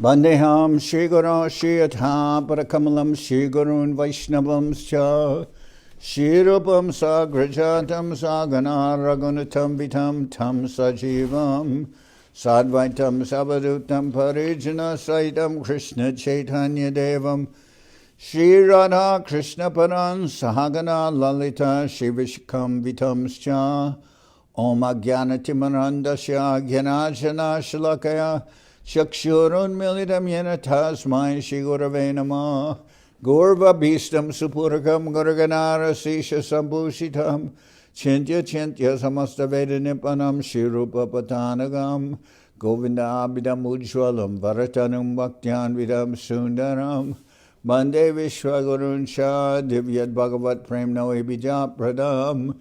Bandeham Shri Guru Shri Atha Parakamalam Shri Gurun Vaishnavam Scha Shri Rupam Sagrajatam Sagana Ragunatam Vitam Tam Sajivam Sadvaitam Savadutam Parijana Saitam Krishna Chaitanya Devam Shri Radha Krishna Paran Sahagana Lalita Shri Vishkam Vitam Scha Om Agyanatimarandasya Gyanajana Shalakaya Shakshurun Militam Yena Tasmai Shri Gurave Namah Gurva Bhistam Supurakam Gurganara Sisha Sambhushitam Chintya Chintya Samasta Veda Nipanam Shri Rupa Patanagam Govinda Abhidam Ujwalam Varatanam Bhaktyan Vidam Sundaram Bande Vishwagurun Shah Divyat Bhagavat Prem Noe Bija Pradam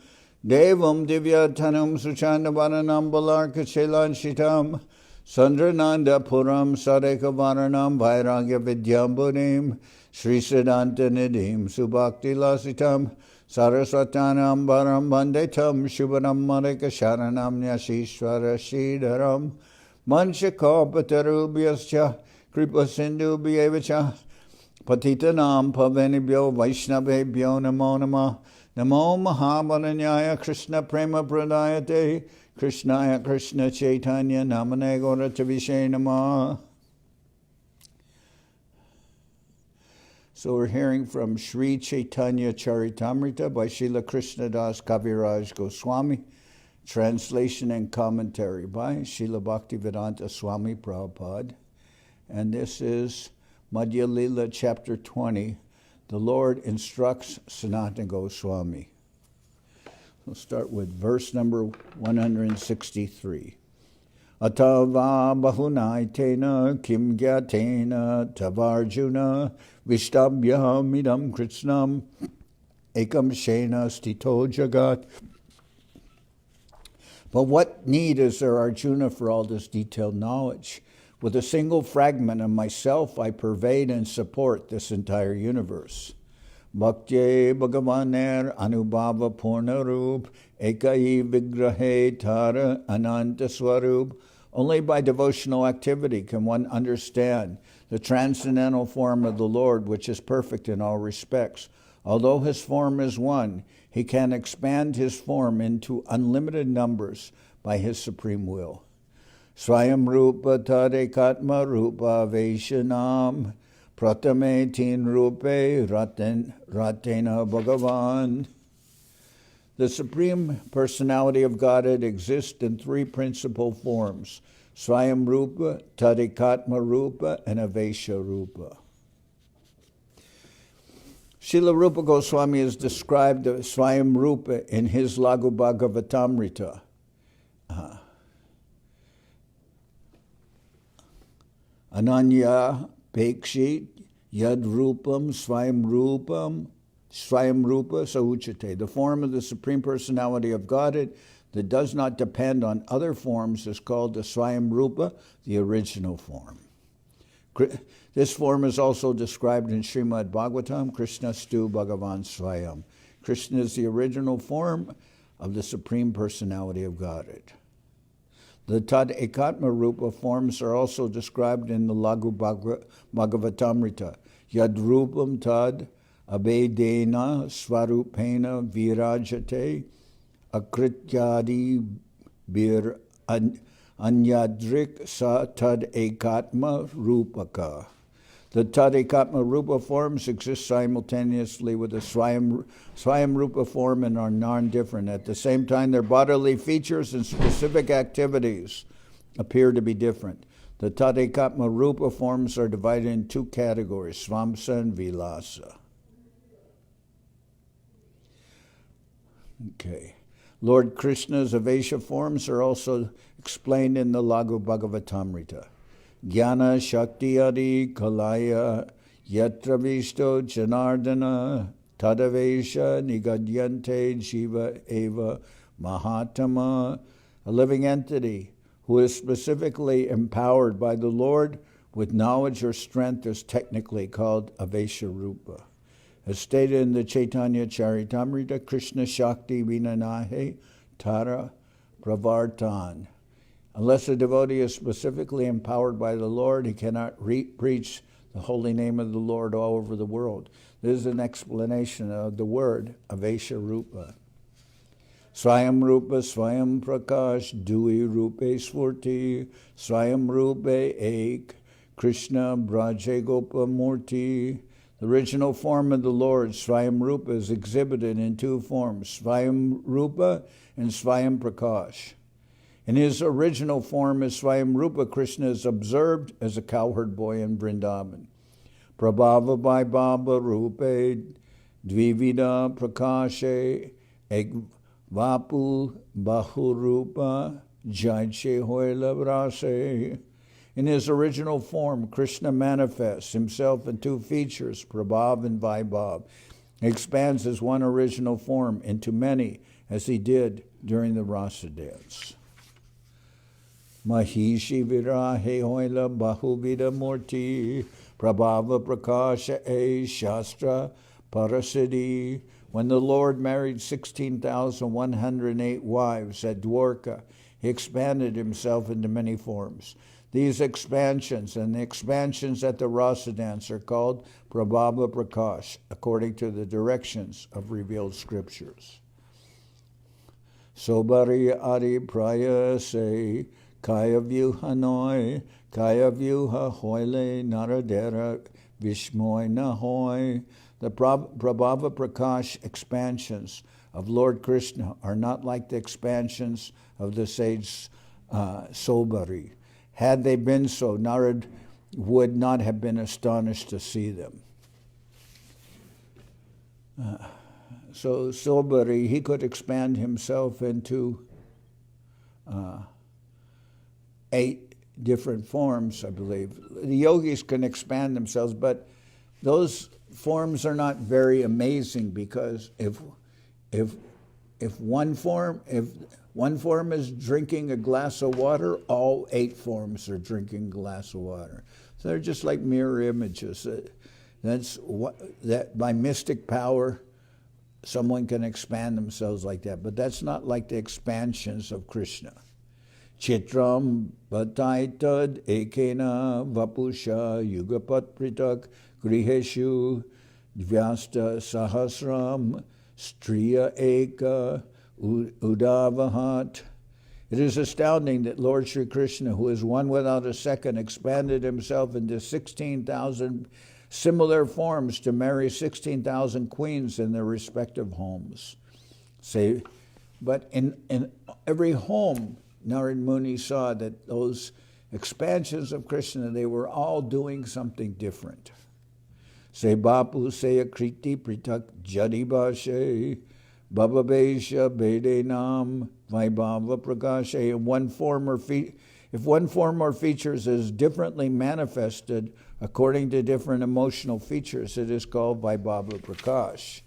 Devam Divyatanam Suchanda Varanam Balarka Chelan Shitam Sandrananda Puram Sadeka Varanam Vairagya Vidyambunim Sri Siddhanta Nidhim Subhakti Lasitam Saraswatanam Varam Bandetam Shubhanam Marika Sharanam Nyashishwara Shridharam Manchakopatarubhyascha Kripa Sindhu Bhyevacha Patitanam Pavanibhyo Vaishnavebhyo Namo Namah Namo Mahabalanyaya Krishna Prema Pradayate Krishnaya Krishna Chaitanya Namane Gauratavishe Namah. So we're hearing from Sri Chaitanya Charitamrita by Srila Krishnadas Kaviraj Goswami, translation and commentary by Srila Bhaktivedanta Swami Prabhupada. And this is Madhya-lila chapter 20. The Lord instructs Sanatan Goswami. We'll start with verse number 163. Atava bahunaitena kim gyatena tavarjuna vishtabhyam idam kritsnam ekam shena stito jagat. But what need is there, Arjuna, for all this detailed knowledge? With a single fragment of myself, I pervade and support this entire universe. Bhakti Bhagavaner Anubhava Purnarup Ekai Vigrahe Tara Ananta Swarup. Only by devotional activity can one understand the transcendental form of the Lord, which is perfect in all respects. Although his form is one, he can expand his form into unlimited numbers by his supreme will. Swayam Rupa Tadekatma Rupa Vaishanam Pratame Tin Rupe Ratena Bhagavan. The Supreme Personality of Godhead exists in three principal forms: Swayam Rupa, Tadekatma Rupa, and Avesha Rupa. Srila Rupa Goswami has described the Swayam Rupa in his Laghu Bhagavatamrita. Ananya Pekshit Yad Rupam Swayam Rupa Sauchate. The form of the Supreme Personality of Godhead that does not depend on other forms is called the Swayam Rupa, the original form. This form is also described in Srimad Bhagavatam, Krishna Stu Bhagavan Swayam. Krishna is the original form of the Supreme Personality of Godhead. The Tad Ekatma Rupa forms are also described in the Laghu Bhagavatamrita. Yad Rupam Tad Abedena Swarupena Virajate Akrityadi Bir Anyadrik Sa Tad Ekatma Rupaka. The Tad Ekatma Rupa forms exist simultaneously with the Swayam Rupa form and are non-different. At the same time, their bodily features and specific activities appear to be different. The Tad Ekatma Rupa forms are divided in two categories, Svamsa and Vilasa. Okay. Lord Krishna's Avesha forms are also explained in the Laghu Bhagavatamrita. Jnana Shakti Adi Kalaya Yatra Visto Janardana Tadavesha Nigadyante Jiva Eva Mahatama. A living entity who is specifically empowered by the Lord with knowledge or strength is technically called Avesha Rupa. As stated in the Chaitanya Charitamrita, Krishna Shakti Vinanahe Tara Pravartan. Unless a devotee is specifically empowered by the Lord, he cannot preach the holy name of the Lord all over the world. This is an explanation of the word Avesha Rupa. Swayam Rupa Swayam Prakash Dui Rupe Svurti Swayam Rupe Ek Krishna Braje Gopa Murti. The original form of the Lord, Swayam Rupa, is exhibited in two forms, Swayam Rupa and Swayam Prakash. In his original form as Swayam Rupa, Krishna is observed as a cowherd boy in Vrindavan. Prabhava Vaibhava Rupe Dvivida Prakashe Ek Vapu Bahurupa Jaiche Hoila Vrase. In his original form, Krishna manifests himself in two features, Prabhav and Vaibhav. He expands his one original form into many, as he did during the Rasa dance. Mahishi Virahe Hoila Bahuvida Murti Prabhava Prakasha E Shastra Parasiddhi. When the Lord married 16,108 wives at Dwarka, he expanded himself into many forms. These expansions and the expansions at the Rasa dance are called Prabhava Prakash, according to the directions of revealed scriptures. Sobari Adi Praya Se Kaya Vyuha Noi Kaya Vyuha Hoile Naradera Vishmoy Nahoy. The Prabhava Prakash expansions of Lord Krishna are not like the expansions of the sage Sobari. Had they been so, Narad would not have been astonished to see them. So Sobari, he could expand himself into 8 different forms, I believe. The yogis can expand themselves, but those forms are not very amazing, because if one form is drinking a glass of water, all 8 forms are drinking a glass of water. So they're just like mirror images. That by mystic power, someone can expand themselves like that. But that's not like the expansions of Krishna. Chitram bataitad ekena vapusha yugapat pritak griheshu dvyasta sahasram striya eka udavahat. It is astounding that Lord Sri Krishna, who is one without a second, expanded himself into 16,000 similar forms to marry 16,000 queens in their respective homes. But in every home, Narad Muni saw that those expansions of Krishna, they were all doing something different. Se bapu se akriti pritak jadibashe bababesha bede nam vaibhava prakashe. If one form or features is differently manifested according to different emotional features, it is called vaibhava prakash.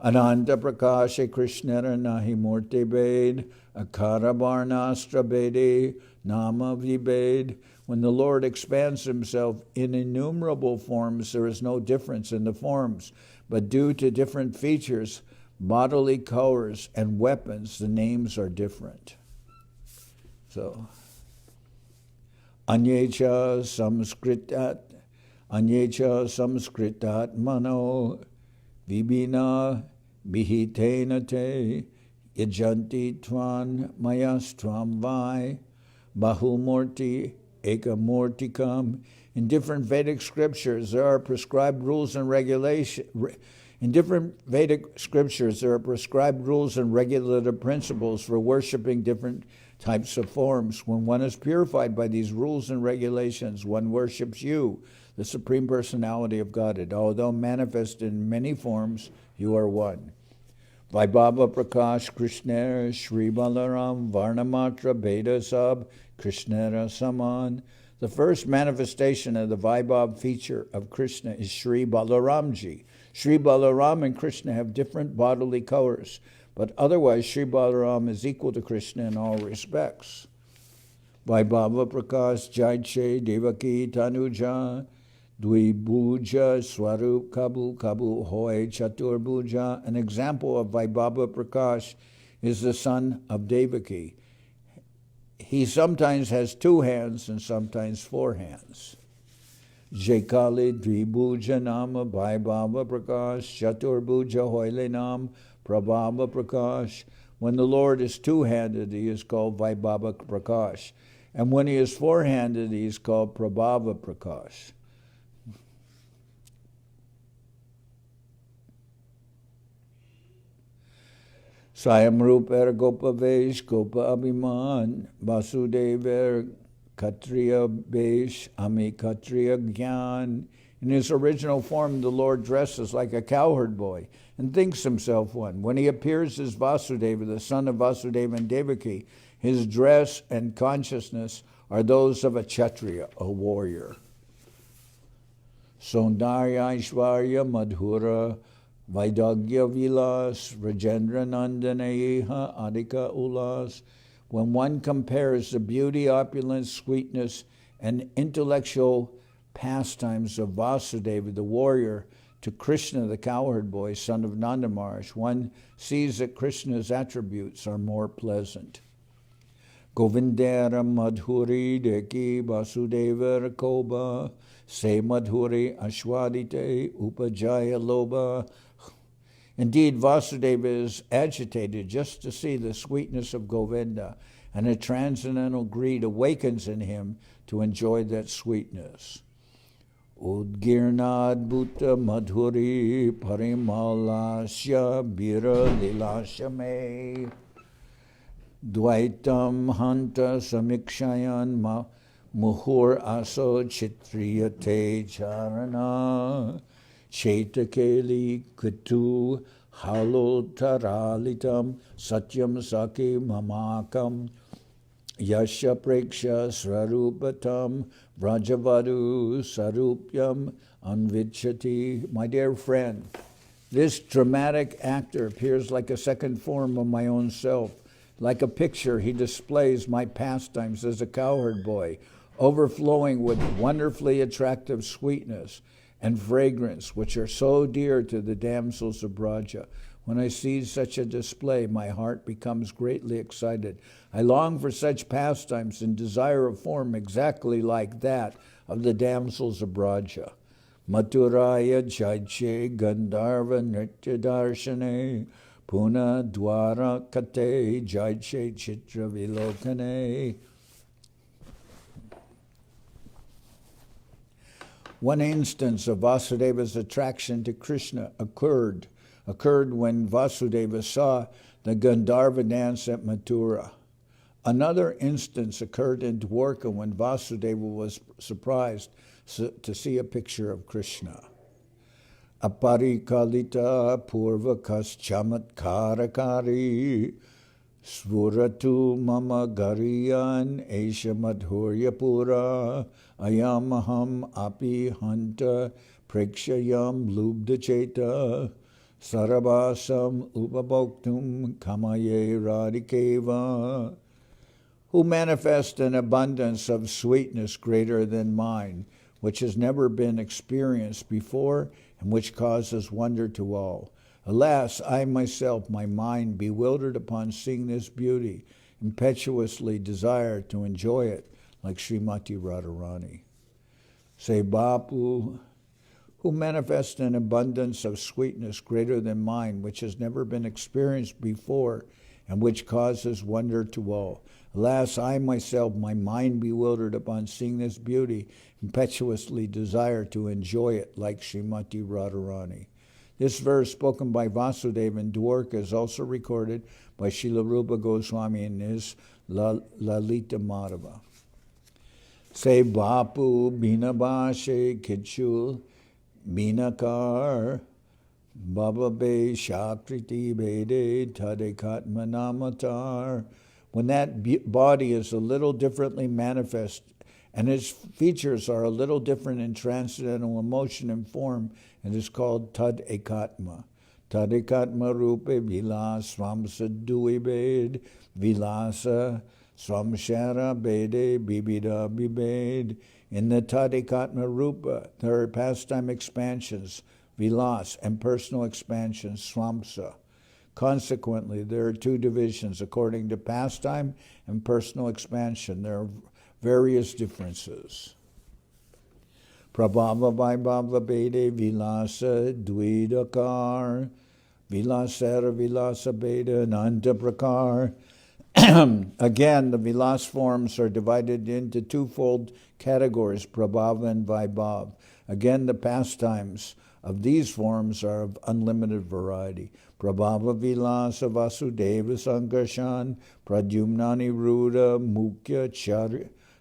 Ananda prakashe krishnara nahi murti bed akara varnastra bede nama vibed. When the Lord expands himself in innumerable forms, there is no difference in the forms, but due to different features, bodily colors, and weapons, the names are different. So, Anyecha samskritat mano vibina bihitena te yajanti tvan mayastvam vai bahumurti ekamurtikam. In different Vedic scriptures, there are prescribed rules and regulations. In different Vedic scriptures, there are prescribed rules and regulative principles for worshiping different types of forms. When one is purified by these rules and regulations, one worships you, the Supreme Personality of Godhead. Although manifest in many forms, you are one. Vaibhava Prakash Krishna Shri Balaram Varnamatra Beda Sab Krishnara Saman. The first manifestation of the Vaibhava feature of Krishna is Shri Balaramji. Shri Balaram and Krishna have different bodily colors, but otherwise Shri Balaram is equal to Krishna in all respects. Vaibhava Prakash Jaiche Devaki Tanuja Dvibhuja Swarup Kabu Kabu Hoy Chaturbhuja. An example of Vaibhava Prakash is the son of Devaki. he sometimes has 2 hands and sometimes 4 hands. Jekali Dvibhuja Nama Vaibhava Prakash Chaturbuja Hoile Nam Prabhava Prakash. When the Lord is 2-handed, he is called Vaibhava Prakash. And when he is 4-handed, he is called Prabhava Prakash. Sayam Rupa Gopa Vesh Gopa Abhiman Vasudever Kshatriya Vesh Ami Kshatriya Gyan. In his original form, the Lord dresses like a cowherd boy and thinks himself one. When he appears as Vasudeva, the son of Vasudeva and Devaki, his dress and consciousness are those of a Kshatriya, a warrior. Saundarya Aishvarya Madhura Vaidagya Vilas Rajendra Nandaneha Adhika Ulas. When one compares the beauty, opulence, sweetness, and intellectual pastimes of Vasudeva, the warrior, to Krishna, the cowherd boy, son of Nanda Maharaj, one sees that Krishna's attributes are more pleasant. Govindara Madhuri Deki Vasudeva Koba Se Madhuri Ashwadite Upajaya Loba. Indeed, Vasudeva is agitated just to see the sweetness of Govinda, and a transcendental greed awakens in him to enjoy that sweetness. Udgirnad Bhuta Madhuri Parimalasya Bira Lilashame Dvaitam Hanta Samikshayan Muhur Aso Chitriyate Charana Chaitakeli Kutu Halotaralitam Satyam Saki Mamakam Yasha Preksha Srarupatam Vrajavadu Sarupyam Anvichati. My dear friend, this dramatic actor appears like a second form of my own self. Like a picture, he displays my pastimes as a cowherd boy, overflowing with wonderfully attractive sweetness and fragrance, which are so dear to the damsels of Braja. When I see such a display, my heart becomes greatly excited. I long for such pastimes and desire a form exactly like that of the damsels of Braja. Mathuraya Jaiche Gandharva Nritya Darshane Puna Dwara Kate Jaiche Chitra Vilokane. One instance of Vasudeva's attraction to Krishna occurred when Vasudeva saw the Gandharva dance at Mathura. Another instance occurred in Dwarka when Vasudeva was surprised to see a picture of Krishna. Aparikalita purvakas chamatkarakari Svuratu mama gariyan esha madhurya pura ayamaham api hanta prekshayam lubda cheta sarabasam upabhoktum kamaye radikeva. Who manifest an abundance of sweetness greater than mine, which has never been experienced before and which causes wonder to all. Alas, I myself, my mind, bewildered upon seeing this beauty, impetuously desire to enjoy it, like Srimati Radharani. Say, Bapu, who manifests an abundance of sweetness greater than mine, which has never been experienced before, and which causes wonder to all. Alas, I myself, my mind bewildered upon seeing this beauty, impetuously desire to enjoy it, like Srimati Radharani. This verse, spoken by Vasudeva in Dwarka, is also recorded by Srila Rupa Goswami in his Lalita Madhava. Say, Bapu, Binabashe, Kitchul, Binakar, Baba Be, Shakriti, Bede, Tadekatma Namatar. When that body is a little differently manifest, and its features are a little different in transcendental emotion and form, it is called Tad Ekatma. Tad Ekatma Rupe Vilas Swamsa Duibed Vilasa Swamshara Bede Bibida Bibed. In the Tad Ekatma Rupa, there are pastime expansions, Vilas, and personal expansions, Swamsa, Consequently, there are two divisions according to pastime and personal expansion. There are various differences. Prabhava Vaibhava Bede Vilasa Dvidakar Vilasara Vilasa Beda Nanda Prakar. Again, the Vilas forms are divided into twofold categories, Prabhava and Vaibhav. Again, the pastimes of these forms are of unlimited variety. Prabhava Vilasa Vasudeva Sankarshan Pradyumnani Ruda Mukhya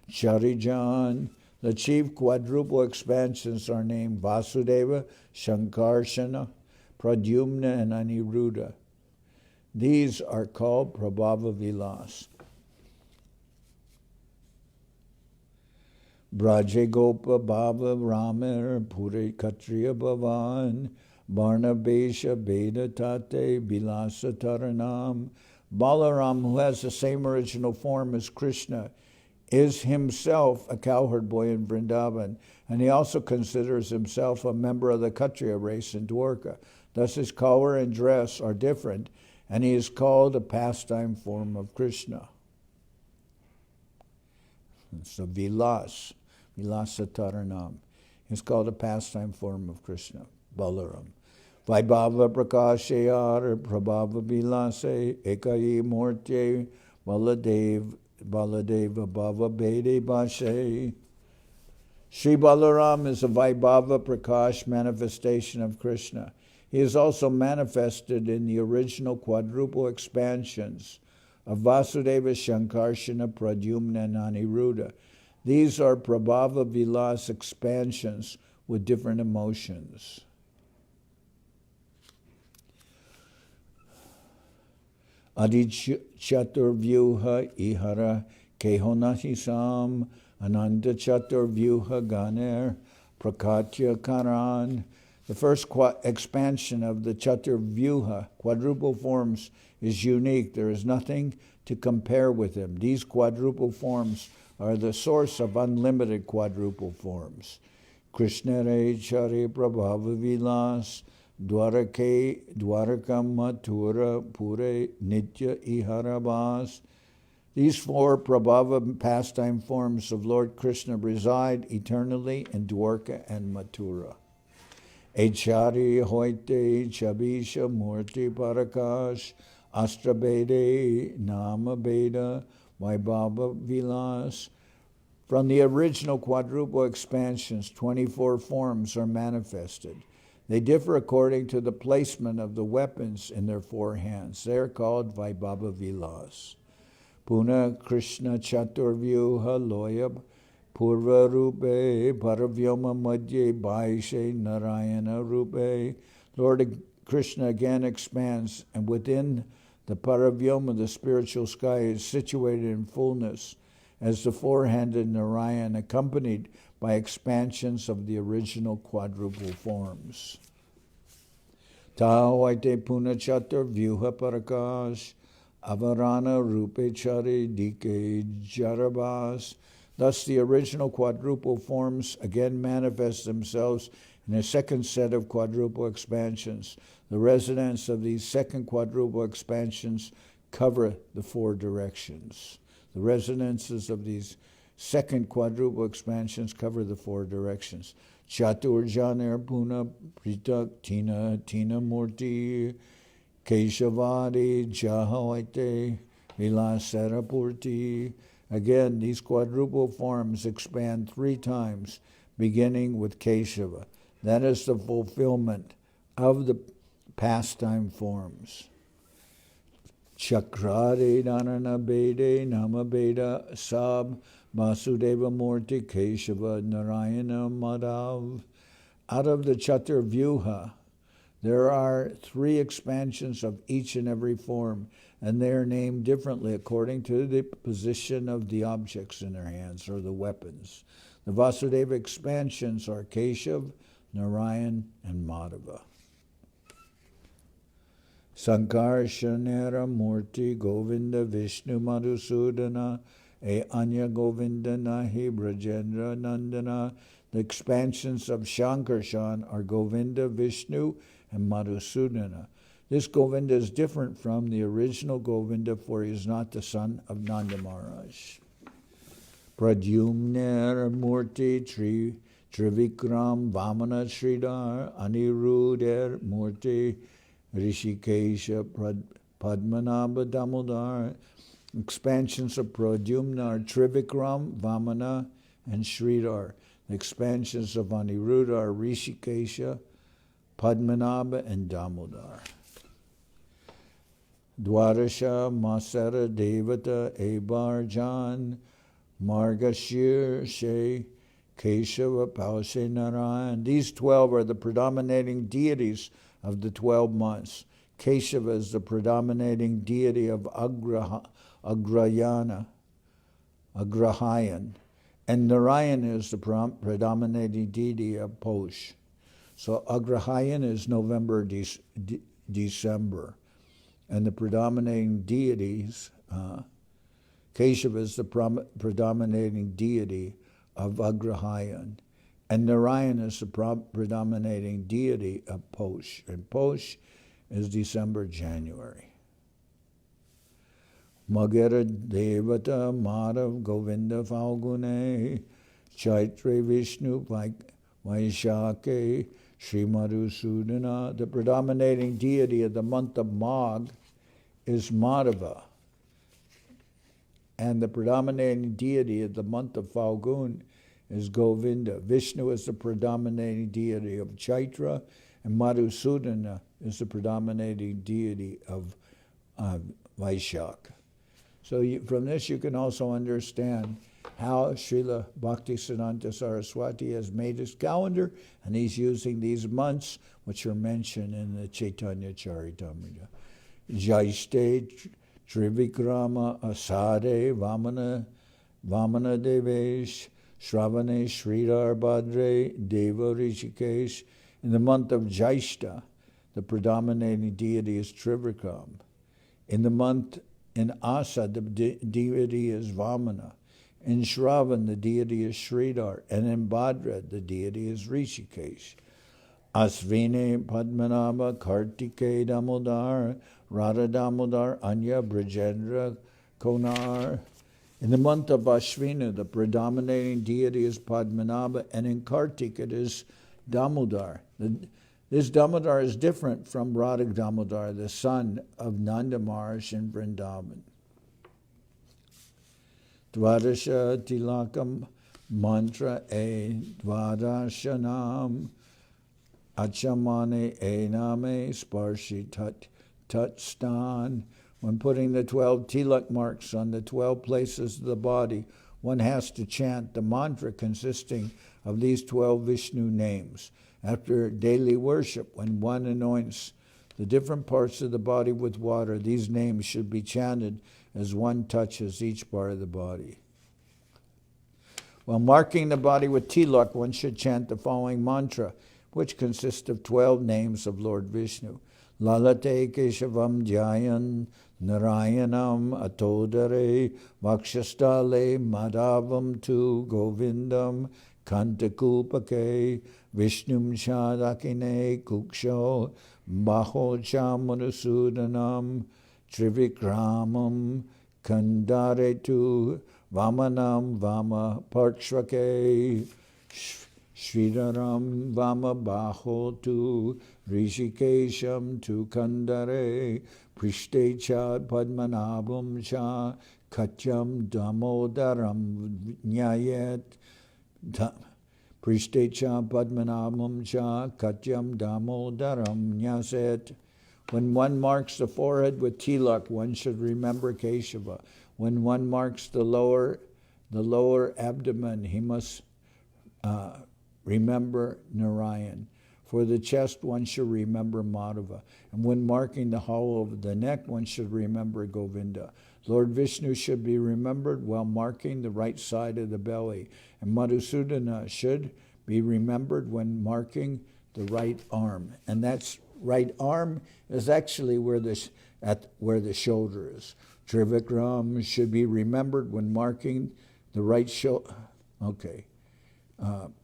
Charijan. The chief quadruple expansions are named Vasudeva, Shankarshana, Pradyumna, and Aniruddha. These are called Prabhava Vilas. Braje Gopa Bhava Ramar Puri Katriya Bhavan Varna Besha Beda Tate Vilasa Taranam. Balaram, who has the same original form as Krishna, is himself a cowherd boy in Vrindavan, and he also considers himself a member of the Kshatriya race in Dwarka. Thus his color and dress are different, and he is called a pastime form of Krishna. So Vilas, Vilasataranam, is called a pastime form of Krishna, Balaram. Vaibhava Prakashayar Prabhava Vilase Ekayi Morte Baladeva Bhava Bede Bashe. Sri Balaram is a Vaibhava Prakash manifestation of Krishna. He is also manifested in the original quadruple expansions of Vasudeva, Shankarshana, Pradyumna, and Aniruddha. These are Prabhava Vilas expansions with different emotions. Adi Chaturvyuha Ihara Kehonahisam Ananda Chaturvyuha Ganer Prakatya Karan. The first expansion of the Chaturvyuha, quadruple forms, is unique. There is nothing to compare with them. These quadruple forms are the source of unlimited quadruple forms. Krishna Re Chari Prabhava Vilas Dwarakam Mathura Pure Nitya Iharabhas. These four Prabhava pastime forms of Lord Krishna reside eternally in Dwarka and Mathura. Echari Hoite Chabisha Murti Parakash Astrabede Nama Beda Vaibhava Vilas. From the original quadruple expansions, 24 forms are manifested. They differ according to the placement of the weapons in their four hands. They are called Vaibhava Vilas. Puna Krishna Chaturvyuha Loya Purva Rupe Paravyoma Madhye Baishe Narayana Rupe. Lord Krishna again expands, and within the Paravyoma, the spiritual sky, is situated in fullness as the four-handed Narayan, accompanied by expansions of the original quadruple forms. Tahaite Puna Chaturvyuha Parakash Avarana Rupe Chari Dike Jarabas. Thus the original quadruple forms again manifest themselves in a second set of quadruple expansions. The residents of these second quadruple expansions cover the four directions. The resonances of these second quadruple expansions cover the four directions. Chatur Janer Puna Pritak Tina Murti Keshavadi Jahaite Vilasarapurti. Again, these quadruple forms expand three times, beginning with Keshava. That is the fulfillment of the pastime forms. Chakrade Dhanana Bede Nama Beda Sab Vasudeva Murti Keshava Narayana Madhav. Out of the Chaturvyuha, there are three expansions of each and every form, and they are named differently according to the position of the objects in their hands or the weapons. The Vasudeva expansions are Keshav, Narayan, and Madhava. Sankarshanera Murti Govinda Vishnu Madhusudana E Anya Govinda Nahi Brajendra Nandana. The expansions of Shankarshan are Govinda, Vishnu, and Madhusudana. This Govinda is different from the original Govinda, for he is not the son of Nanda Maharaj. Pradyumner Murti Trivikram Vamana Sridhar Anirudher Murti Rishikesha Padmanabha Damodar. Expansions of Pradyumna are Trivikram, Vamana, and Sridhar. The expansions of Aniruddha are Rishikesha, Padmanabha, and Damodar. Dwarasha Masara Devata Ebar Jan Margashir She Keshava Paushe Narayan. These 12 are the predominating deities of the 12 months. Keshava is the predominating deity of Agrahayan, and Narayan is the predominating deity of Posh. So Agrahayan is November, December, and the predominating deities, Keshava is the predominating deity of Agrahayan, and Narayan is the predominating deity of Posh, and Posh is December, January. Magara Devata Madhav Govinda Falgune Chaitre Vishnu Vaishake Sri Madhusudana. The predominating deity of the month of Magh is Madhava, and the predominating deity of the month of Falgun is Govinda. Vishnu is the predominating deity of Chaitra, and Madhusudana is the predominating deity of Vaishak. So from this you can also understand how Srila Bhaktisiddhanta Saraswati has made his calendar, and he's using these months which are mentioned in the Chaitanya Charitamrita. Jaiste Trivikrama Asade Vamana Devesh Shravane Sridhar Bhadre Deva Rishikesh. In the month of Jaista, the predominating deity is Trivikram. In Asa, the deity is Vamana. In Shravan, the deity is Sridhar. And in Bhadra, the deity is Rishikesh. Asvine Padmanabha Kartike Damodar Radha Damodar Anya Brajendra Konar. In the month of Ashvina, the predominating deity is Padmanabha, and in Kartik it is Damodar. This Damodar is different from Radha Damodar, the son of Nanda Maharaj in Vrindavan. Dvadasha Tilakam Mantra E Dvadashanam Achamane Ename Sparshi Tatstan. When putting the 12 tilak marks on the 12 places of the body, one has to chant the mantra consisting of these 12 Vishnu names. After daily worship, when one anoints the different parts of the body with water, these names should be chanted as one touches each part of the body. While marking the body with tilak, one should chant the following mantra, which consists of 12 names of Lord Vishnu. Lalate Keshavam Jayan Narayanam Atodare Vakshastale Madhavam Tu Govindam Kantakupake Vishnum Shadakine Kuksho Baho Chamunusudanam Trivikramam Kandaretu Vamanam Vama Parkshvake Sridharam Vama Baho Tu Rishikesham Tu Kandare Prishte Cha Padmanabham Cha Katyam Damodaram Nyayet Prishte Cha Padmanabham Cha Katyam Damodaram Nyaset. When one marks the forehead with tilak, one should remember Keshava. When one marks the lower abdomen, he must remember Narayan. For the chest, one should remember Madhava. And when marking the hollow of the neck, one should remember Govinda. Lord Vishnu should be remembered while marking the right side of the belly. And Madhusudana should be remembered when marking the right arm. And that's right arm is actually where the shoulder is. Trivikram should be remembered when marking the right shoulder. Okay.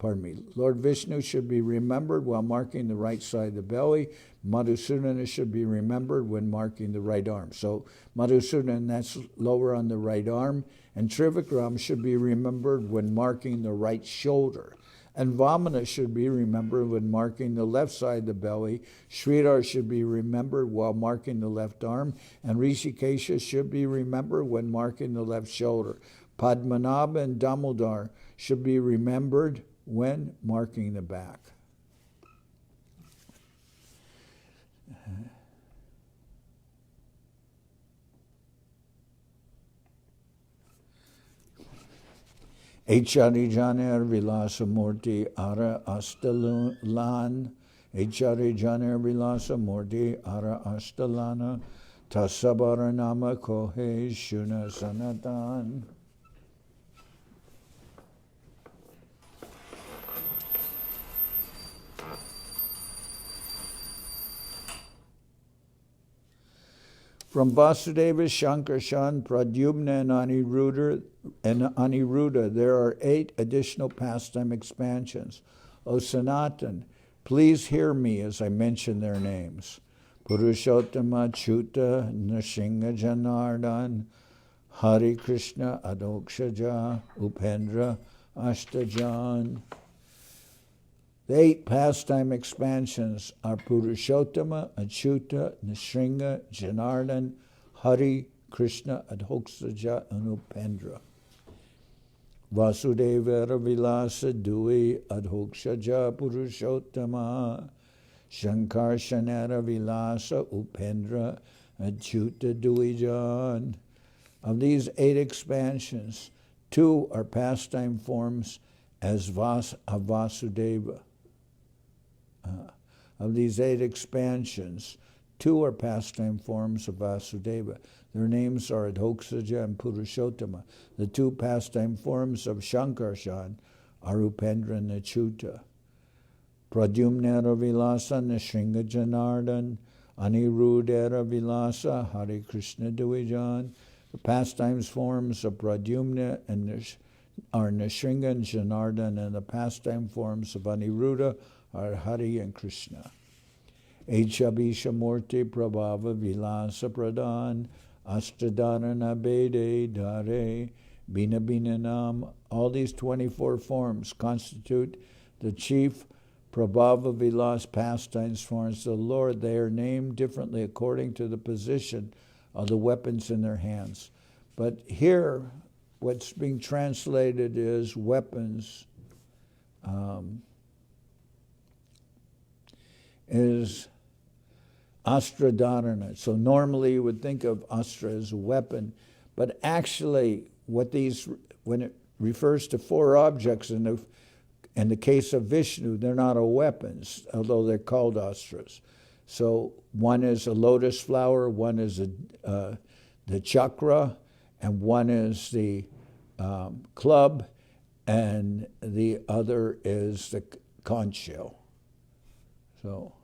Lord Vishnu should be remembered while marking the right side of the belly. Madhusudana should be remembered when marking the right arm. So Madhusudana, that's lower on the right arm. And Trivikram should be remembered when marking the right shoulder. And Vamana should be remembered when marking the left side of the belly. Sridhar should be remembered while marking the left arm. And Rishikesha should be remembered when marking the left shoulder. Padmanabha and Damodar should be remembered when marking the back. Echari Janer Vilasa Murti Ara Astalan. Echari Janer Vilasa Murti Ara Astalana. Tasabara Nama Kohe Shuna Sanatan. From Vasudeva, Shankarshan, Pradyumna, and Aniruddha, there are 8 additional pastime expansions. O Sanatan, please hear me as I mention their names. Purushottama, Chuta, Nrsimha, Janardan, Hari Krishna, Adokshaja, Upendra, Ashtajan. The 8 pastime expansions are Purushottama, Achyuta, Nrsimha, Janardan, Hari, Krishna, Adhoksaja, and Upendra. Vasudeva Vilasa Dui, Adhokshaja, Purushottama, Shankar Shanara Vilasa, Upendra, Achyuta Duijan. Of these 8 expansions, 2 are pastime forms as of Vasudeva. Of these 8 expansions, 2 are pastime forms of Vasudeva. Their names are Adhoksaja and Purushottama. The 2 pastime forms of Shankarshan are Upendra and Achyuta. Pradyumnera Vilasa Nrsimha Janardan, Aniruddhera Vilasa Hare Krishna Dvijan. The pastimes forms of Pradyumna are Nrsimha and Janardan, and the pastime forms of Aniruddha are Hari and Krishna. Echabisha Murti Prabhava Vilasa Pradhan, Astadharana Bede Dare, Bina Bina Nam. All these 24 forms constitute the chief Prabhava Vilas pastimes forms of the Lord. They are named differently according to the position of the weapons in their hands. But here, what's being translated is weapons, is Astradharana. So normally you would think of Astra as a weapon, but actually when it refers to 4 objects in the case of Vishnu, they're not weapons, although they're called Astras. So one is a lotus flower, one is the chakra, and one is the club, and the other is the conch shell. So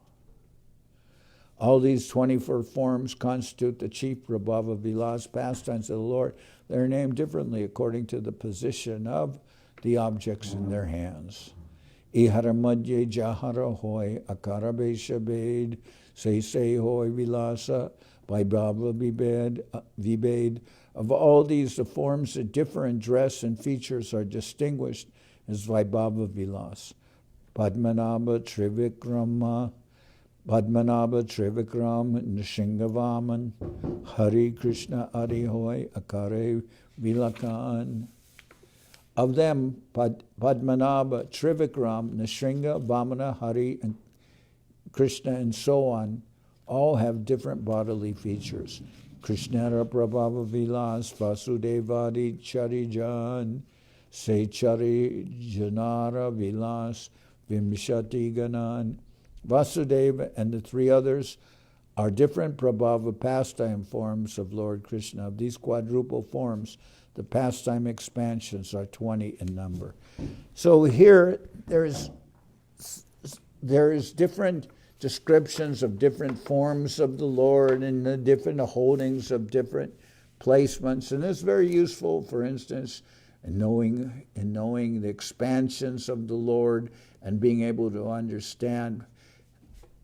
all these 24 forms constitute the chief Prabhava Vilas pastimes of the Lord. They're named differently according to the position of the objects in their hands. Ihara madhye jahara hoy akara beshabed se hoy vilasa vaibhava vibed. Of all these, the forms that differ in dress and features are distinguished as Vaibhava Vilas. Padmanabha Trivikram, Nrsimhavaman, Hari Krishna Arihoy Akare Vilakan. Of them, Padmanabha, Trivikram, Nrsimha, Vamana, Hari, and Krishna, and so on, all have different bodily features. Krishnara Prabhava Vilas, Vasudevadi Charijan, Se Chari Janara Vilas, Vimshati Ganan. Vasudeva and the 3 others are different Prabhava pastime forms of Lord Krishna. Of these quadruple forms, the pastime expansions are 20 in number. So here there's different descriptions of different forms of the Lord and the different holdings of different placements. And it's very useful, for instance, and knowing the expansions of the Lord and being able to understand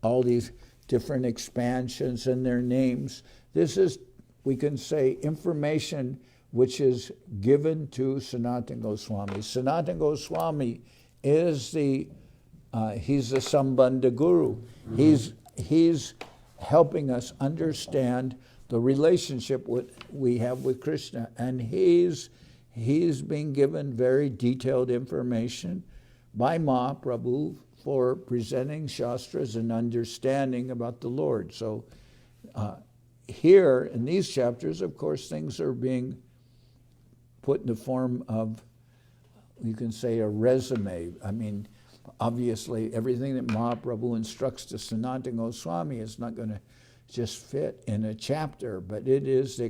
all these different expansions and their names. This is, we can say, information which is given to Sanatan Goswami. Sanatan Goswami is he's the Sambandha Guru. He's helping us understand the relationship we have with Krishna, and he's being given very detailed information by Mahaprabhu for presenting Shastras and understanding about the Lord. So here in these chapters, of course, things are being put in the form of, you can say, a resume. I mean, obviously, everything that Mahaprabhu instructs to Sanatan Goswami is not going to just fit in a chapter, but it is the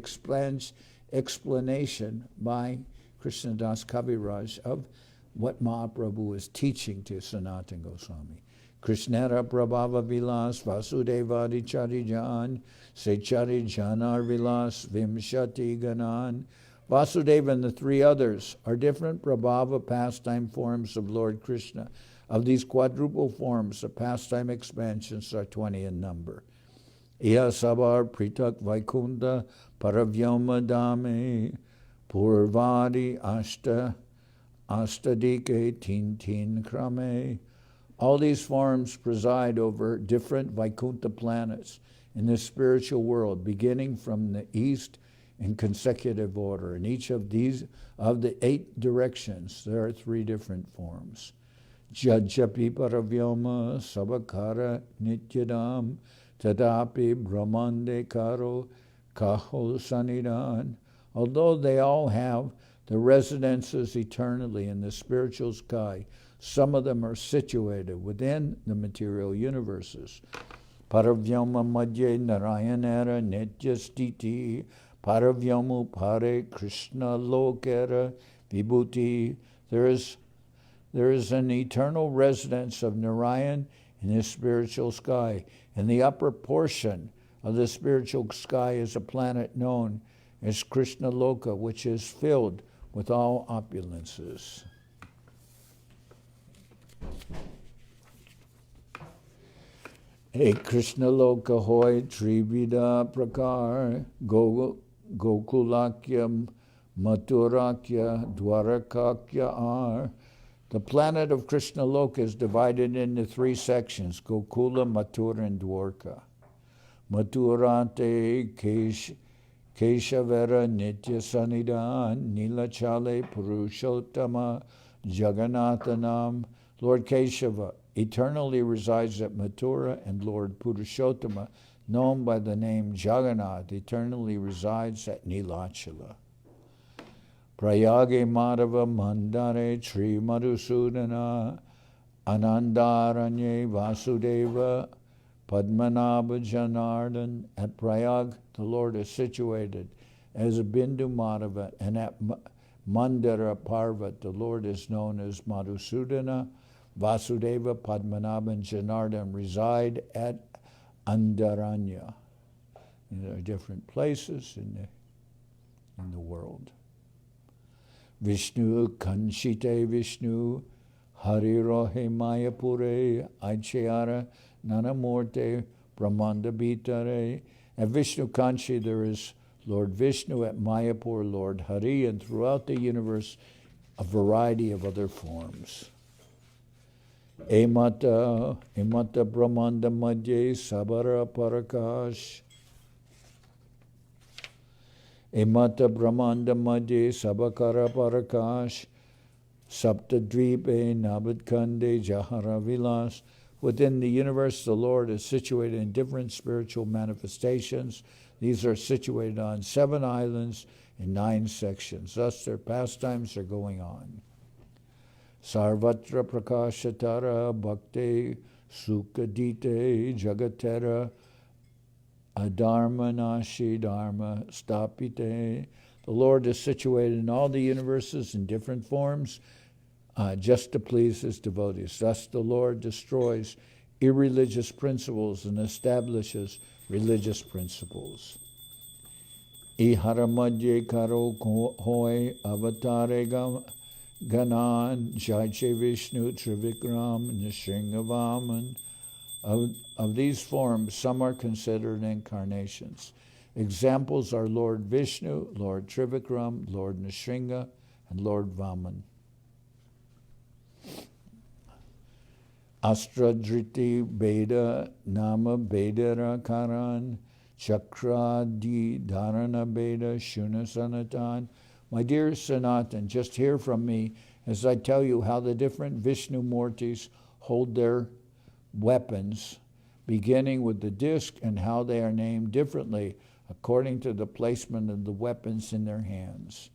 explanation by Krishnadas Kaviraj of what Mahaprabhu is teaching to Sanatan Goswami. Krishnara Prabhava Vilas Vasudevadi Charijan Sechari Janar Vilas Vimshati Ganan. Vasudeva and the three others are different Prabhava pastime forms of Lord Krishna. Of these quadruple forms, the pastime expansions are 20 in number. Iya Sabar Pritak Vaikunta Paravyama Dame Purvadi Astadike Tintin Krame. All these forms preside over different Vaikunta planets in the spiritual world, beginning from the east in consecutive order. In each of these, of the 8 directions, there are 3 different forms. Jajapi Paravyama Sabakara Nityadam Tadapi Brahmande Karo Kaho Sanidan. Although they all have the residences eternally in the spiritual sky, some of them are situated within the material universes. Paravyama Madhya Narayanara Nityastiti Paravyamu Pare Krishna Lokera Vibhuti. There is an eternal residence of Narayan in the spiritual sky. In the upper portion of the spiritual sky is a planet known as Krishna Loka, which is filled with all opulences. A Krishna Loka hoy trivida prakar Gokulakya Maturakya Dwarakakya ar. The planet of Krishna Loka is divided into 3 sections: Gokula, Mathura, and Dwarka. Mathurante Keshavera Nitya Sanidan Nilachale Purushottama Jagannathanam. Lord Keshava eternally resides at Mathura, and Lord Purushottama, known by the name Jagannath, eternally resides at Nilachala. Prayage Madhava Mandare Sri Madhusudana Anandaranye Vasudeva Padmanabha Janardan. At Prayag, the Lord is situated as a Bindu Madhava, and at Mandara Parvat, the Lord is known as Madhusudana. Vasudeva, Padmanabha, and Janardan reside at Andaranya. There are different places in the world. Vishnu Kanshite Vishnu Harirohe Mayapure Aichayara Nanamurte Brahmanda Bitare. At Vishnu Kanchi there is Lord Vishnu, at Mayapur Lord Hari, and throughout the universe a variety of other forms. Emata Brahmanda Madhye Sabara Parakash. Emata Brahmanda Madhye Sabakara Parakash Saptadvipe Nabadkande Jahara Vilas. Within the universe, the Lord is situated in different spiritual manifestations. These are situated on 7 islands in 9 sections. Thus, their pastimes are going on. Sarvatra Prakashatara Bhakti Sukadite Jagatera Adharmanashi Dharma Stapite. The Lord is situated in all the universes in different forms, just to please his devotees. Thus the Lord destroys irreligious principles and establishes religious principles. Iharamadye karo hoy avatare ganan Jaiche Vishnu Trivikram Nishringavaman. Of these forms, some are considered incarnations. Examples are Lord Vishnu, Lord Trivikram, Lord Nishringa, and Lord Vaman. Astradriti Beda Nama Bedara Karan Chakradi Dharana Beda Shuna Sanatan. My dear Sanatan, just hear from me as I tell you how the different Vishnu Murtis hold their weapons, beginning with the disc, and how they are named differently according to the placement of the weapons in their hands.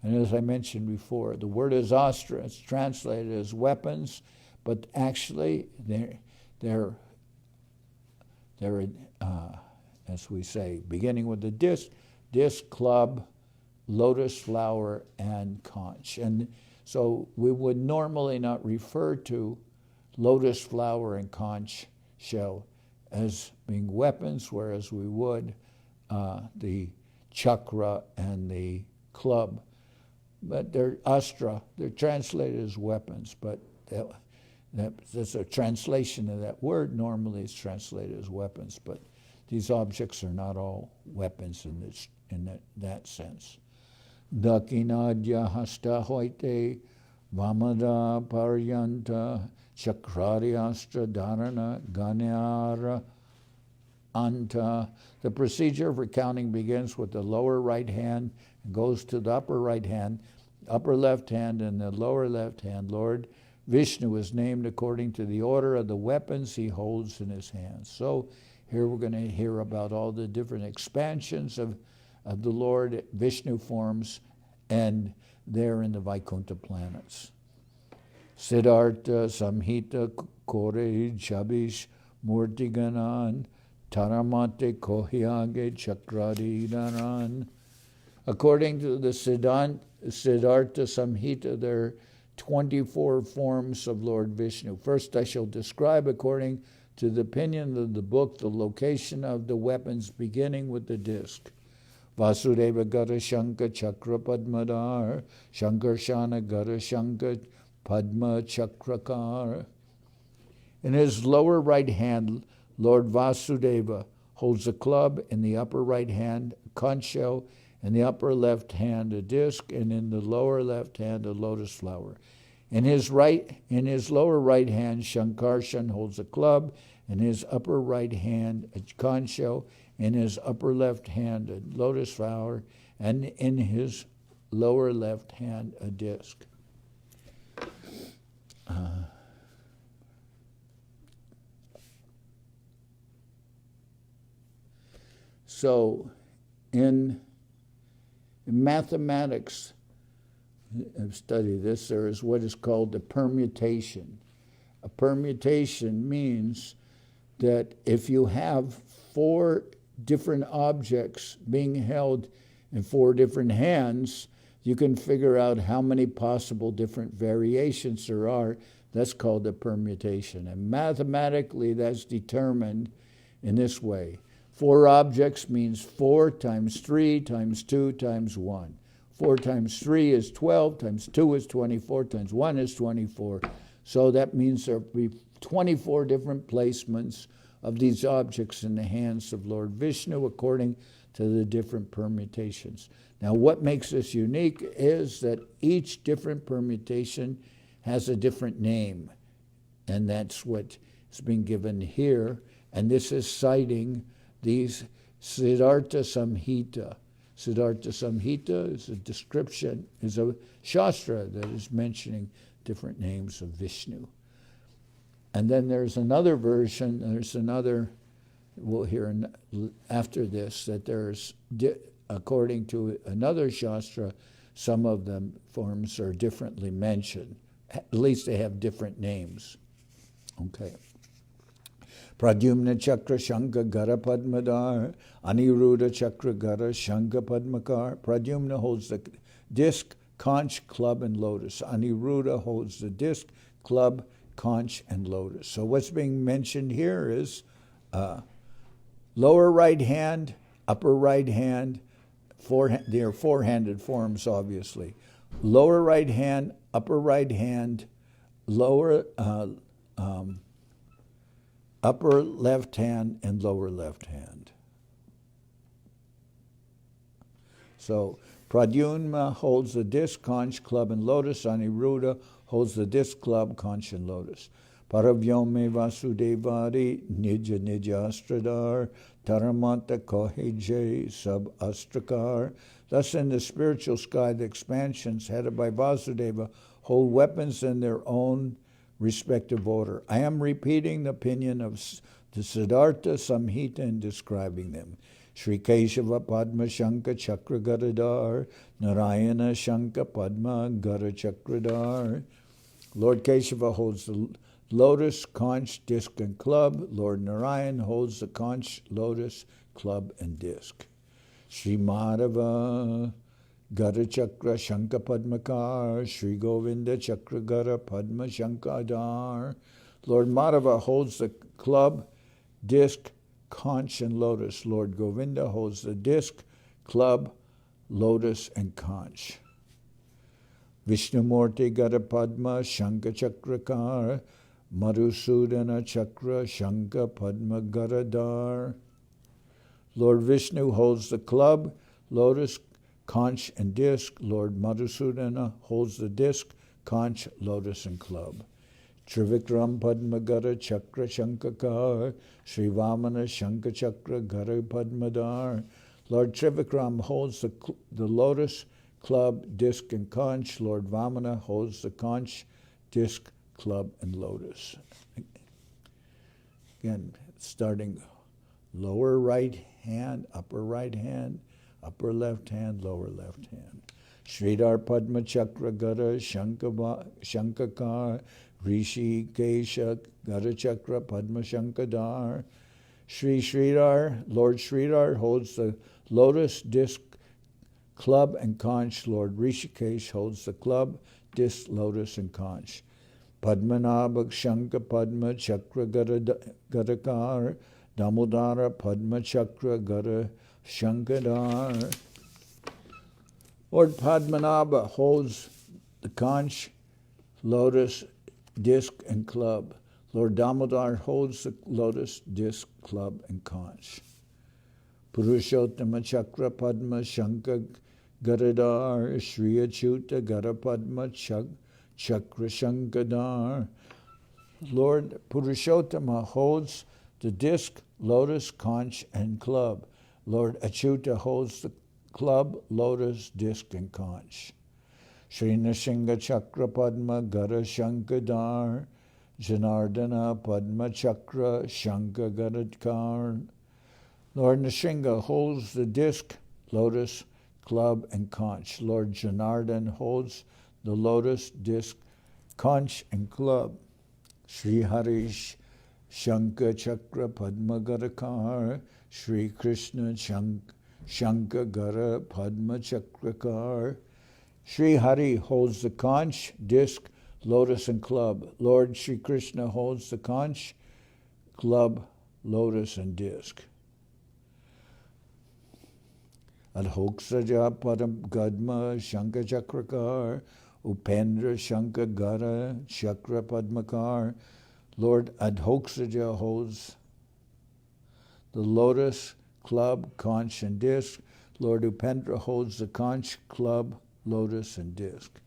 And as I mentioned before, the word is astra. It's translated as weapons, but actually they're as we say, beginning with the disc, club, lotus flower, and conch. And so we would normally not refer to lotus flower and conch shell as being weapons, whereas we would the chakra and the club. But they're astra, they're translated as weapons, but that's a translation of that word. Normally it's translated as weapons, but these objects are not all weapons in that sense. Dakinadya hasta hoite vamada paryanta chakraryastra dharana ganyara anta. The procedure for counting begins with the lower right hand and goes to the upper right hand, upper left hand, and the lower left hand. Lord Vishnu is named according to the order of the weapons he holds in his hands. So here we're going to hear about all the different expansions of the Lord Vishnu forms, and they're in the Vaikuntha planets. Siddhartha, Samhita, Kore, Chabish, Murtiganan, Taramate, Kohyage, Chakradi, Dharan. According to the Siddhartha Samhita, there are 24 forms of Lord Vishnu. First, I shall describe, according to the opinion of the book, the location of the weapons, beginning with the disc. Vasudeva Gata Shanka Chakra Padmadar, Shankarshana Gata Shanka Padma Chakrakar. In his lower right hand, Lord Vasudeva holds a club, in the upper right hand a conch shell, in the upper left hand a disc, and in the lower left hand a lotus flower. In his lower right hand, Shankarshan holds a club, in his upper right hand a conch shell, in his upper left hand a lotus flower, and in his lower left hand a disc. So in mathematics, I've studied this, there is what is called a permutation. A permutation means that if you have 4 different objects being held in 4 different hands, you can figure out how many possible different variations there are. That's called a permutation. And mathematically, that's determined in this way. 4 objects means 4 times 3 times 2 times 1. 4 times 3 is 12, times 2 is 24, times 1 is 24. So that means there will be 24 different placements of these objects in the hands of Lord Vishnu according to the different permutations. Now, what makes this unique is that each different permutation has a different name, and that's what is being given here. And this is citing these Siddhartha Samhita. Siddhartha Samhita is a description, is a shastra that is mentioning different names of Vishnu. And then there's another version, we'll hear after this, that there's, according to another shastra, some of the forms are differently mentioned. At least they have different names. Okay. Pradyumna Chakra Shanka Gara Padmadar, Aniruddha Chakra Gara Shanka Padmakar. Pradyumna holds the disc, conch, club, and lotus. Aniruddha holds the disc, club, conch, and lotus. So what's being mentioned here is lower right hand, upper right hand, They are four-handed forms, obviously. Lower right hand, upper right hand, upper left hand, and lower left hand. So Pradyumna holds the disc, conch, club, and lotus. Aniruddha holds the disc, club, conch, and lotus. Paravyome Vasudevari Nija Nija Astradar Taramanta Kohejay Sub Astrakar. Thus in the spiritual sky, the expansions headed by Vasudeva hold weapons in their own respective order. I am repeating the opinion of the Siddhartha Samhita in describing them. Sri Keshava Padma Shanka Chakra Gadadhar Narayana Shanka Padma Gada Chakradhar. Lord Keshava holds the lotus, conch, disc, and club. Lord Narayan holds the conch, lotus, club, and disc. Sri Madhava Gada Chakra Shanka Padmakar. Sri Govinda Chakra Gada Padma Shankadhar. Lord Madhava holds the club, disc, conch, and lotus. Lord Govinda holds the disc, club, lotus, and conch. Vishnumurti Gada Padma Shanka Chakrakar. Madhusudana Chakra Shanka Padma Gadadhar. Lord Vishnu holds the club, lotus, conch, and disc. Lord Madhusudana holds the disc, conch, lotus, and club. Trivikram Padma Gada Chakra Shankakar. Sri Vamana Shanka Chakra Gada Padmadar. Lord Trivikram holds the lotus, club, disc, and conch. Lord Vamana holds the conch, disc, club, and lotus. Again, starting lower right hand, upper left hand, lower left hand. Sridhar Padma Chakra Gada Shankakar. Rishi Kesha Gada Chakra Padma Shankadhar. Sri Sridhar, Lord Sridhar holds the lotus, disc, club, and conch. Lord Rishikesh holds the club, disc, lotus, and conch. Padmanabha Shanka Padma Chakra Gadakar. Damodara Padma Chakra Gada Shankadhar. Lord Padmanabha holds the conch, lotus, disc, and club. Lord Damodar holds the lotus, disc, club, and conch. Purushottama Chakra Padma Shanka Gadadhar. Sri Achyuta Gada Padma Chakra Shankadhar. Lord Purushottama holds the disc, lotus, conch, and club. Lord Achyuta holds the club, lotus, disc, and conch. Sri Nrsimha Chakra Padma Gada Shankadhar. Janardana Padma Chakra Shanka Gadadkar. Lord Nrsimha holds the disc, lotus, club, and conch. Lord Janardan holds the lotus, disc, conch, and club. Sri Harish Shanka Chakra Padma Gadakar. Sri Krishna Shanka Gada Padma Chakrakar. Sri Hari holds the conch, disc, lotus, and club. Lord Sri Krishna holds the conch, club, lotus, and disc. Adhoksaja Padam Gadma Shanka Chakrakar. Upendra Shanka Gada Chakra Padmakar. Lord Adhoksaja holds the lotus, club, conch, and disc. Lord Upendra holds the conch, club, lotus, and disc.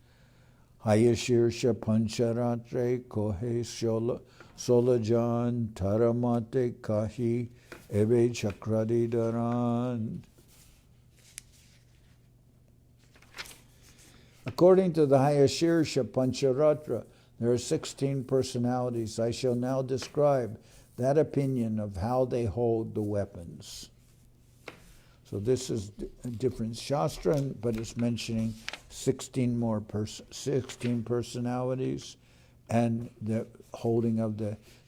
Hayashirsha Pancharatre Kohe Solajan Taramate Kahi Eve Chakradi Dharan. According to the Hayashirsha Pancharatra, there are 16 personalities. I shall now describe that opinion of how they hold the weapons. So this is a different shastra, but it's mentioning 16 personalities, and the holding of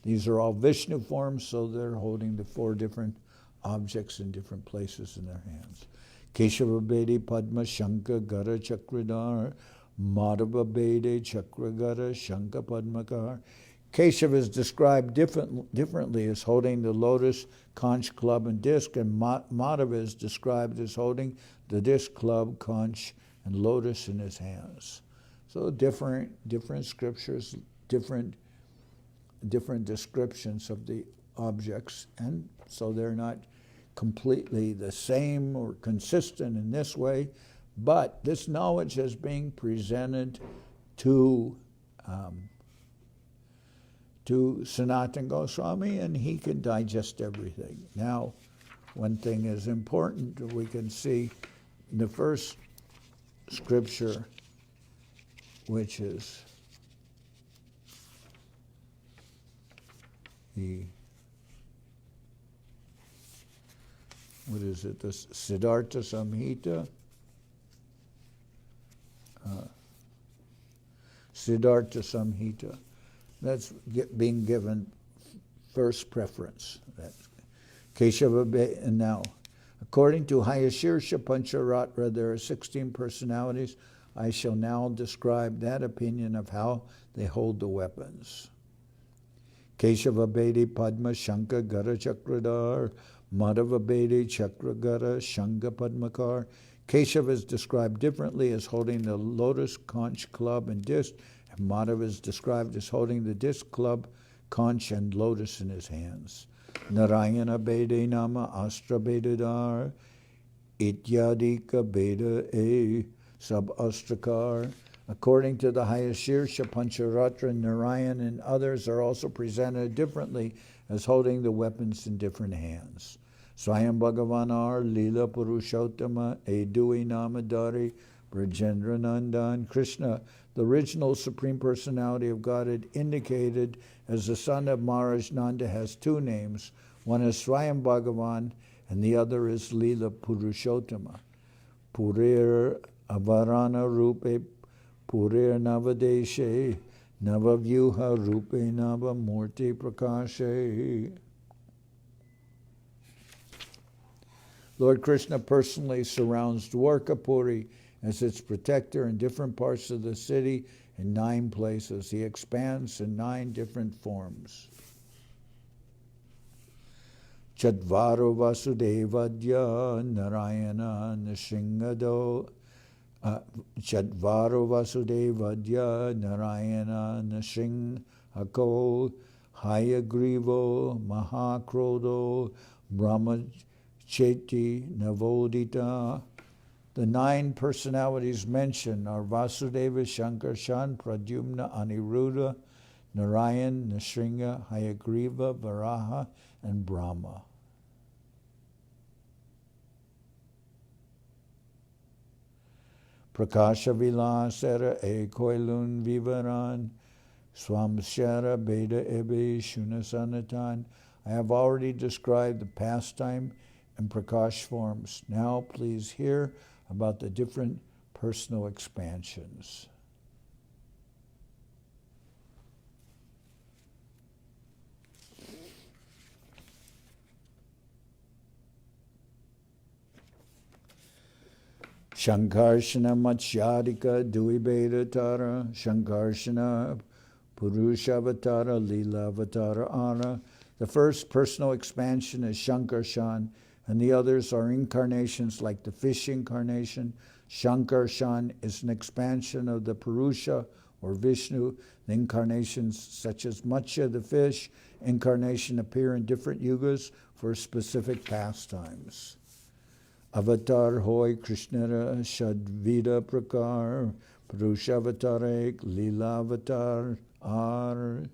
these are all Vishnu forms, so they're holding the 4 different objects in different places in their hands. Keshava Bede Padma Shanka Gada Chakradhar. Madhava Bede Chakra Gada Shanka Padmakar. Keshav is described differently as holding the lotus, conch, club, and disc, and Madhava is described as holding the disc, club, conch, and lotus in his hands. So different scriptures, different descriptions of the objects, and so they're not completely the same or consistent in this way, but this knowledge is being presented to Sanatan Goswami, and he can digest everything. Now, one thing is important, we can see in the first scripture, which is the the Siddhartha Samhita. Siddhartha Samhita. That's being given first preference. Keshava, and now, according to Hayashirsha Pancharatra, there are 16 personalities. I shall now describe that opinion of how they hold the weapons. Keshava Bedi Padma Shanka Gara Chakradhar, Madhava Bedi Chakra Gara Shanga Padmakar. Keshava is described differently as holding the lotus, conch, club, and disc, and Madhava is described as holding the disc, club, conch, and lotus in his hands. Narayana Bede Nama Astra Bedadar, Ityadika Beda E Sab Astrakar. According to the Hayashirsha Pancharatra, Narayan and others are also presented differently as holding the weapons in different hands. Swayam Bhagavanar, Lila Purushottama, Edui Namadari, Brajendra Nandan, Krishna, the original Supreme Personality of Godhead, indicated as the son of Maharaj Nanda, has two names. One is Swayam Bhagavan, and the other is Lila Purushottama. Purir Avarana Rupe, Purir Navadeshe, Navavyuha Rupe Nava Murti Prakashe. Lord Krishna personally surrounds Dwarkapuri as its protector in different parts of the city in 9 places. He expands in 9 different forms. Chadvaro Vasudevadya Narayana Nashingado Chadvaro Vasudevadya Narayana Nashingako Hayagrivo Mahakrodo Brahma Cheti Navodita. The 9 personalities mentioned are Vasudeva, Shankarshan, Pradyumna, Aniruddha, Narayan, Nrsinga, Hayagriva, Varaha, and Brahma. Prakasha Vilasara Ekoilun Vivaran Swamshara Beda Ebe Shunasanatan. I have already described the pastime and Prakash forms. Now please hear about the different personal expansions. Shankarshana Matsyadika Duibeda Tara, Shankarshana Purushavatara Leelavatara Ara. The first personal expansion is Shankarshan, and the others are incarnations like the fish incarnation. Shankarshan is an expansion of the Purusha or Vishnu. The incarnations such as Matsya, the fish incarnation, appear in different yugas for specific pastimes. Avatar hoy Krishnara Shadvida Prakar, Purusha Avatar Ek, Leela Avatar Ar.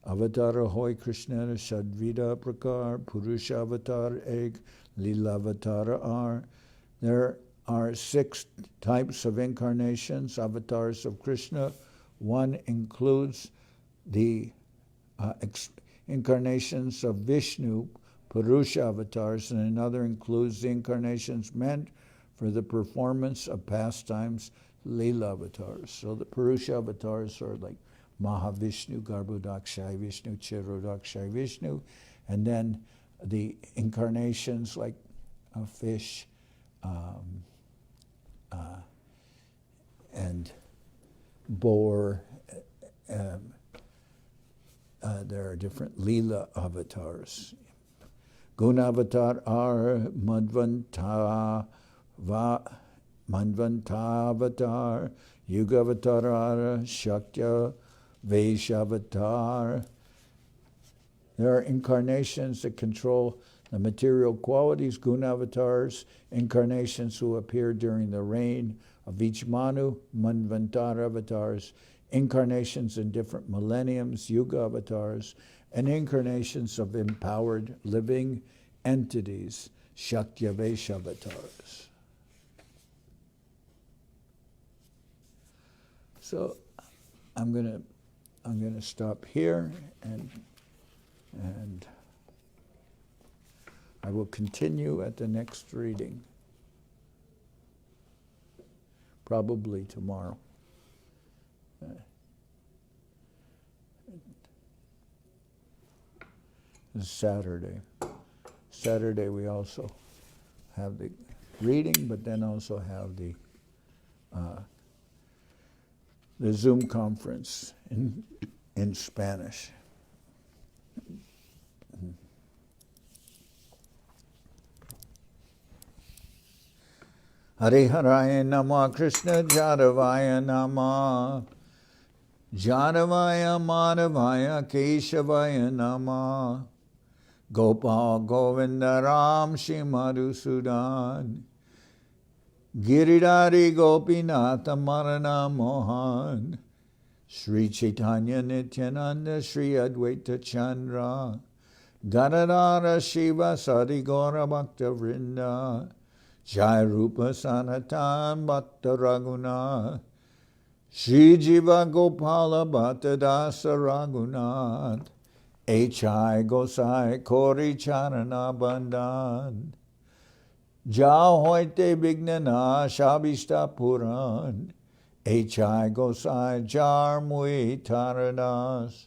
Avatar hoy Krishnara Shadvida Prakar, Purusha Avatar Ek, Leela Avatar Ar. There are 6 types of incarnations, avatars of Krishna. One includes the incarnations of Vishnu, Purusha avatars, and another includes the incarnations meant for the performance of pastimes, Leela avatars. So the Purusha avatars are like Mahavishnu, Garbhodakshai Vishnu, Chirodakshai Vishnu, and then the incarnations like a fish and boar, there are different Lila avatars. Gunavatar are Manvantavatar, Yugavatar are Shakya Vaishavatar. There are incarnations that control the material qualities, Gunavatars, incarnations who appear during the reign of each Manu, Manvantara avatars, incarnations in different millenniums, Yuga avatars, and incarnations of empowered living entities, Shaktyavesh avatars. So I'm gonna stop here and I will continue at the next reading, probably tomorrow. It's Saturday. Saturday we also have the reading, but then also have the Zoom conference in Spanish. Hare Haraya Nama Krishna Jadavaya Nama Jadavaya Madhavaya Keshavaya Nama Gopal Govinda Ram Shri Madhusudan Giridhari Gopinatha Marana Mohan Sri Chaitanya Nityananda Sri Advaita Chandra Gadadara Shiva Sadi Gaura Bhakta Vrinda Jai Rupa Sanatan Bhatta Raghunath Shri Jiva Gopala Bhatta Dasa Raghunath H.I. Gosai Kori Charana Bandhan Ja Hoite Vignana Shabishta Puran H.I. Gosai Jar Mui Taradas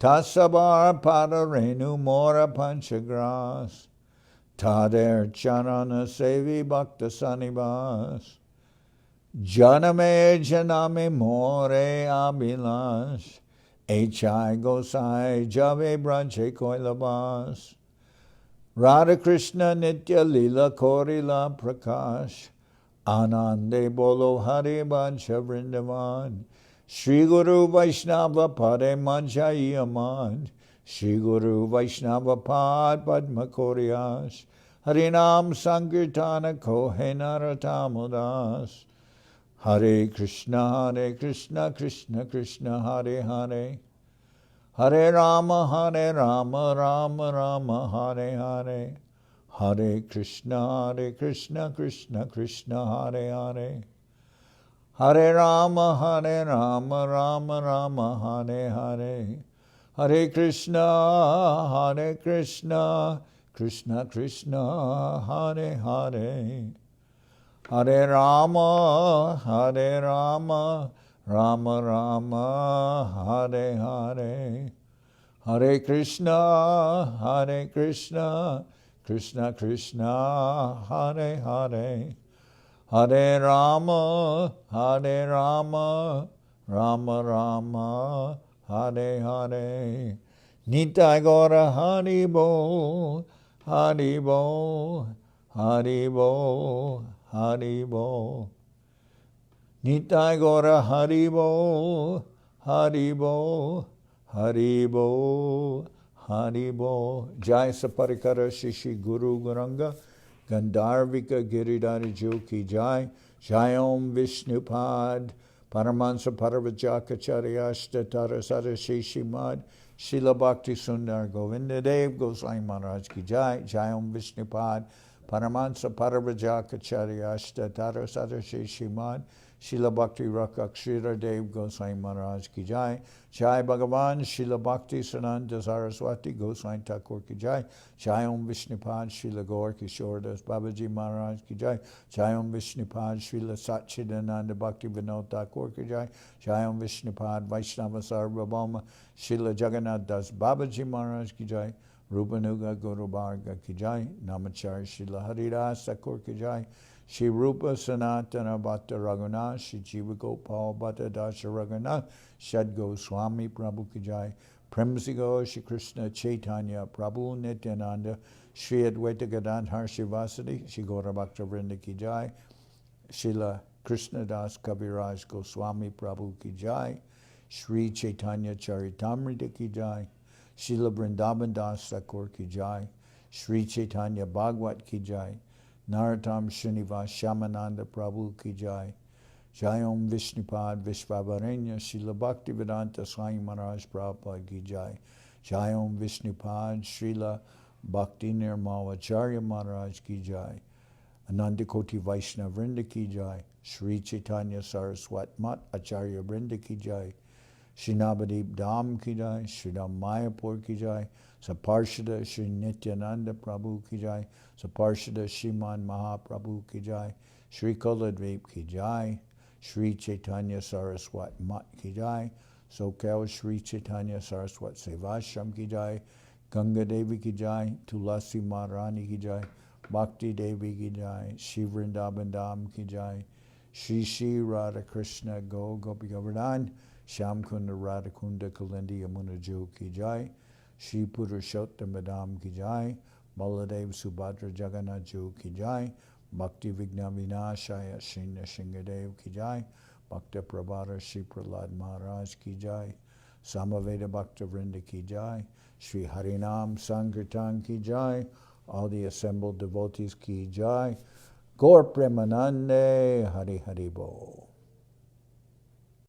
Tasabar Padarenu Mora Panchagras Tader Charana Sevi Bhakta Sanibas Janame Janame More Abhilash H.I. Gosai Jave Branche Koilabas Radha Krishna Nitya Lila Korila Prakash Anande Bolo Hare Bancha Vrindavan Shri Guru Vaishnava Pade Manjayaman Shri Guru Vaishnava Pad Padma Koryash Harinam Sankirtana Kohe Naratamudas Hare Krishna Krishna Krishna Hare Hare Hare Rama Rama Rama Hare Hare Hare Krishna Krishna Krishna Hare Hare Hare Rama Rama Rama Hare Hare Hare Krishna Krishna Krishna Hare Hare Hare Rama Rama Rama Hare Hare Hare Krishna Krishna Krishna Hare Hare Hare Rama Rama Rama Hare Hare Nitai Gaura Hari Bo Hari Bo Hari Bo Hari Bo Nitai Gaura Hari Bo Hari Bo Hari Bo Hari Bo Jai Saparikara Shishi Guru Guranga Gandharvika Giridhari Jo Ki Jai Jai Om Vishnupad Paramahansa Paravajakacharya Tarasara Shishimad Srila Bhakti Sundar Govinda Dev Goswami Maharaj Ki Jai Jai Om Vishnupad Paramahansa Paravajakacharya Tarasara Shishimad Srila Bhakti Rakshira Dev Goswami Maharaj Ki Jai Jai Bhagavan Srila Bhakti Sananta Saraswati Goswami Thakur Ki Jai Jai Om Vishnupad Srila Gaur Kishordas Babaji Maharaj Ki Jai Jai Om Vishnupad Srila Satchidananda Bhakti Vinod Thakur Ki Jai Jai Om Vishnupad Vaishnava Sarvabhauma Srila Jagannath Das Babaji Maharaj Ki Jai Rupanuga Guru Bharga Ki Jai Namachari Srila Haridas Thakur Ki Jai Shri Rupa Sanatana Bhatta Raghunath, Shri Jiva Gopal Bhatta Dasha Raghunath, Shad Goswami Prabhu Ki Jai, Premsigo Shri Krishna Chaitanya Prabhu Nityananda, Shri Advaita Gadadhar Shivasadi, Shri Gaura Bhakta Vrinda Ki Jai, Srila Krishnadas Kaviraj Goswami Prabhu Ki Jai, Sri Chaitanya Charitamrita Ki Jai, Srila Vrindavan Das Thakur Ki Jai, Sri Chaitanya Bhagwat Ki Jai, Narottam Srinivas Shamananda Prabhu Ki Jai, Jai Om Vishnupad Vishvavarenya Srila Bhaktivedanta Swami Maharaj Prabhupada Ki Jai, Jai Om Vishnupad Srila Bhakti Nirmalacharya Maharaj Ki Jai, Ananda Koti Vaishnava Vrinda Ki Jai, Sri Chaitanya Saraswat Mat Acharya Vrinda Ki Jai, Shri Navadip Dham Ki Jai, Shri Dham Mayapur Ki Jai, Saparshada Shri Nityananda Prabhu Ki Jai, Saparshada Shriman Mahaprabhu Ki Jai, Shri Kuladvip Ki Jai, Shri Chaitanya Saraswat Mat Ki Jai, Soquel Shri Chaitanya Saraswat Sevashram Ki Jai, Ganga Devi Ki Jai, Tulasi Maharani Ki Jai, Bhakti Devi Ki Jai, Shri Vrindavan Dham Ki Jai, Shri Shri Radha Krishna Go Gopi Govardhan, Shyam Kunda Radha Kunda Kalindi Yamuna Jo Ki Jai, Shri Purushottam Madam Ki Jai, Baladev Subhadra Jagannath Jo Ki Jai, Bhakti Vigna Vinashaya Shri Nrsingadev Ki Jai, Bhakta Prabhara Shri Prahlad Maharaj Ki Jai, Samaveda Bhakta Vrinda Ki Jai, Shri Harinam Sankirtan Ki Jai, all the assembled devotees Ki Jai, Gaur Premanande Hari Hari Bol.